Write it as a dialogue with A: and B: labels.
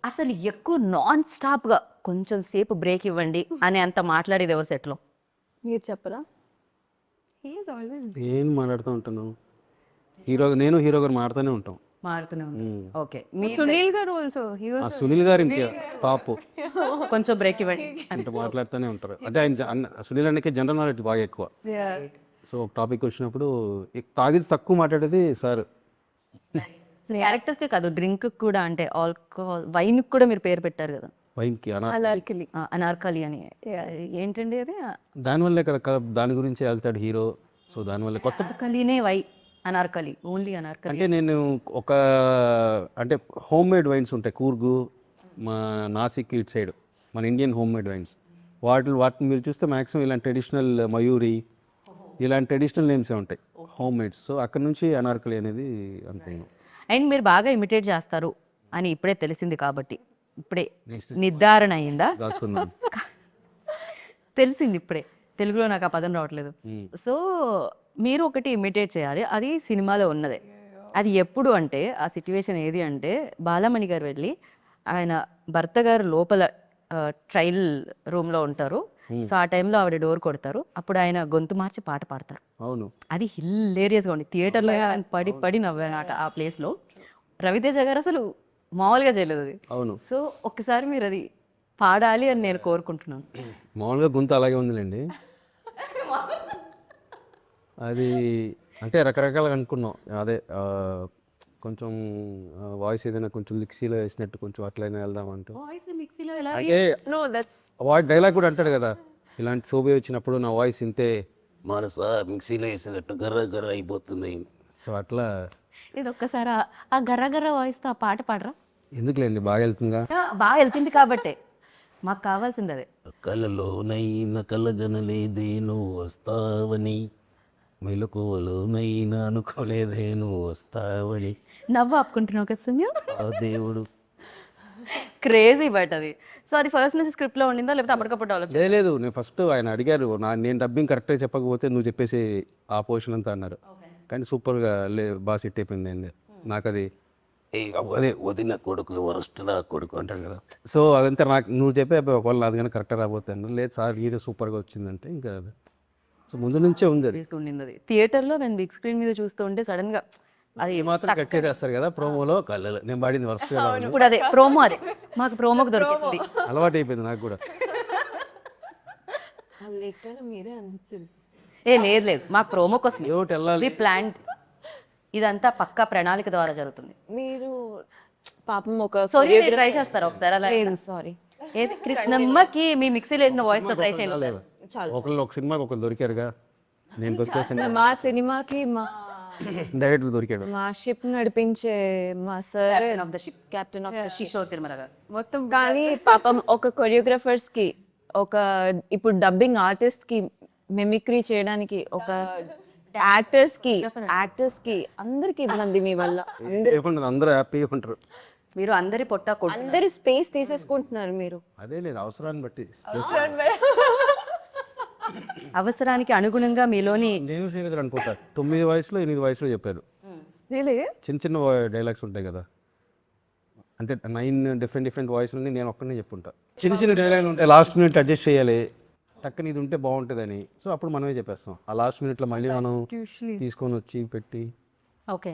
A: అసలు ఎక్కువ నాన్ స్టాప్గా కొంచెం సేపు బ్రేక్ ఇవ్వండి అని అంత మాట్లాడేది ఎవరు సెట్లో?
B: మీరు చెప్పరా? హీఈస్ ఆల్వేస్
C: ఏం మాట్లాడుతూ ఉంటాను, నేను హీరో గారు మాడుతూనే ఉంటాం.
A: మారుతూనే ఉంటారు. ఓకే, మీ
B: సునీల్ గారు ఆల్సో
C: ఆ సునీల్ గారు ఇంకే పాపు
A: కొంచెం బ్రేక్ ఇవ్వండి.
C: అంటే మాట్లాడుతూనే ఉంటారు. అంటే సునీల్ అన్నకి జనరల్ నాలెడ్జ్ బాగా ఎక్కువ. సో ఒక టాపిక్ వచ్చినప్పుడు తాగిది తక్కువ మాట్లాడేది సార్.
A: క్యారెక్టర్స్కే కాదు, డ్రింక్ కూడా, అంటే ఆల్కహాల్ వైన్ కూడా మీరు పేరు పెట్టారు కదా,
C: వైన్కి
B: అనార్కలి.
A: అనార్కలి అని. ఏంటండి అది?
C: దానివల్లే కదా దాని గురించి వెళ్తాడు హీరో. సో దానివల్ల కొత్త
A: అనార్కలినే అనార్కలి, ఓన్లీ అనార్కలి.
C: అంటే నేను ఒక అంటే హోమ్ మేడ్ వైన్స్ ఉంటాయి కూర్గు, మా నాసిక్ ఇటు సైడ్ మన ఇండియన్ హోమ్ మేడ్ వైన్స్. వాటిని మీరు చూస్తే మ్యాక్సిమం ఇలాంటి ట్రెడిషనల్ మయూరి ఇలాంటి ట్రెడిషనల్ నేమ్సే ఉంటాయి హోమ్ మేడ్స్. సో అక్కడ నుంచి అనార్కలి అనేది అనుకున్నాను.
A: అండ్ మీరు బాగా ఇమిటేట్ చేస్తారు అని ఇప్పుడే తెలిసింది కాబట్టి, ఇప్పుడే నిర్ధారణ అయిందా?
C: దాచుకున్నాను.
A: తెలిసింది ఇప్పుడే, తెలుగులో నాకు ఆ పదం రావట్లేదు. సో మీరు ఒకటి ఇమిటేట్ చేయాలి, అది సినిమాలో ఉన్నదే. అది ఎప్పుడు అంటే, ఆ సిచ్యువేషన్ ఏది అంటే, బాలమణి గారు వెళ్ళి ఆయన భర్త గారు లోపల ట్రయల్ రూమ్లో ఉంటారు. సో ఆ టైంలో ఆవిడ డోర్ కొడతారు, అప్పుడు ఆయన గొంతు మార్చి పాట పాడతారు.
C: అవును,
A: అది హిల్లేరియస్గా ఉంది. థియేటర్లో పడి పడి నవ్వానట ఆ ప్లేస్లో. రవితేజ గారు అసలు మామూలుగా చేయలేదు అది.
C: అవును.
A: సో ఒక్కసారి మీరు అది పాడాలి అని నేను కోరుకుంటున్నాను.
C: మామూలుగా గొంతు అలాగే ఉందిలేండి. అది అంటే రకరకాలుగా అనుకున్నాం. అదే కొంచెం వాయిస్ ఏదైనా కొంచెం మిక్సీలో వేసినట్టు కొంచెం అట్లయినా వెళ్దామంటూ.
A: వాయిస్ మిక్సీలో ఎలా?
C: అంటే
B: నో దట్స్
C: వాయిస్ డైలాగ్ కూడా అంటాడు కదా, ఇలాంటి ఫోబియా వచ్చినప్పుడు నా వాయిస్ ఇంతే మనస మిక్సీలో వేసినట్టు గర్ర గర్ర అయిపోతుంది. సో అట్లా
A: ఇది ఒక్కసారి ఆ గర్ర గర్ర వాయిస్తో ఆ పాట పాడరా?
C: ఎందుకులేండి, బాగా వెళ్తుందా.
A: బాగా వెళ్తుంది కాబట్టే మాకు కావాల్సింది అదే.
C: కలలోనైనా కలగనలేదేను వస్తావని, మెలకువలోనైనా అనుకోలేదేను వస్తావని,
A: నవ్వు ఆపుకుంటున్నావు కదా సుమ్యం.
C: ఆ దేవుడు.
A: క్రేజీ బట్ అది. సో అది ఫస్ట్ నుంచి స్క్రిప్ట్లో ఉండిందా లేకపోతే అప్పటికప్పుడు డెవలప్?
C: లేదు నేను ఫస్ట్ ఆయన అడిగారు, నేను డబ్బింగ్ కరెక్ట్గా చెప్పకపోతే నువ్వు చెప్పేసి ఆ పోర్షన్ అంతా అన్నారు. కానీ సూపర్గా బాగా సెట్ అయిపోయింది. నాకు అది అదే వదిన కొడుకు వరస్టులా కొడుకు అంటారు కదా. సో అదంతా నాకు నువ్వు చెప్పే ఒకవేళ నాది కానీ కరెక్ట్గా రాబోతాను. లేదు సార్ ఇది సూపర్గా వచ్చిందంటే ఇంకా సో ముందు నుంచే ఉంది అది.
A: ఉండింది అది థియేటర్లో. నేను బిగ్ స్క్రీన్ మీద చూస్తూ ఉంటే సడన్గా అది
C: మాత్రం కట్ చేస్తారు కదా ప్రోమోలో. కళ్ళలో నేను పాడింది వరస్ట్గా
A: ఇప్పుడు అదే ప్రోమో, అదే మాకు ప్రోమోకి దొరికింది.
C: అలవాటు అయిపోయింది నాకు కూడా.
B: మీరే అనిపించింది.
A: లేదు లేదు, మాకు ప్రోమోకి వస్తుంది.
C: ఏమిటి వెళ్ళాలి
A: ప్లాంట్ ఇదంతా పక్కా ప్రణాళిక ద్వారా జరుగుతుంది.
B: మీరు పాపం ఒక
A: సారీ ట్రై చేస్తారా ఒకసారి అలా?
B: సారీ
A: ఏది కృష్ణమ్మకి మీ మిక్సీలో వేసిన వాయిస్ తో ట్రై చేయండి.
C: ఒకళ్ళు ఒక సినిమాకి ఒకళ్ళు దొరికారుగా, నేను వచ్చేసాను.
B: మా సినిమాకి మా
C: డైరెక్ట్ దొరికాడు.
B: మా షిప్ నడిపించే మా sir
A: of the ship,
B: captain of the ship
A: Kishore Tirumala గారు.
B: మొత్తం. కానీ పాపం ఒక కొరియోగ్రాఫర్స్ కి, ఒక ఇప్పుడు డబ్బింగ్ ఆర్టిస్ట్ కి మిమిక్రీ చేయడానికి, ఒక యాక్టర్స్ కి అందరికి ఇబ్బంది మీ వల్ల.
C: అందరూ హ్యాపీగా ఉంటారు.
A: మీరు అందరి పొట్ట కొట్టు,
B: అందరు స్పేస్ తీసేసుకుంటున్నారు మీరు.
C: అదే లేదు, అవసరాన్ని బట్టి.
A: అవసరానికి అనుగుణంగా మీలోని.
C: నేను చేయలేదు అనుకుంటా, 9 వయసులో 8 వయసులో చెప్పారు. చిన్న చిన్న డైలాగ్స్ ఉంటాయి కదా, అంటే 9 డిఫరెంట్ వాయిస్లని నేను ఒక్కనే చెప్పుంటా. చిన్న చిన్న డైలాగ్లు ఉంటాయి, లాస్ట్ మినిట్ అడ్జస్ట్ చేయాలి, టక్కని ఇది ఉంటే బాగుంటుందని. సో అప్పుడు మనమే చెప్పేస్తాం. ఆ లాస్ట్ మినిట్లో మళ్ళీ మనం తీసుకొని వచ్చి పెట్టి.
A: ఓకే,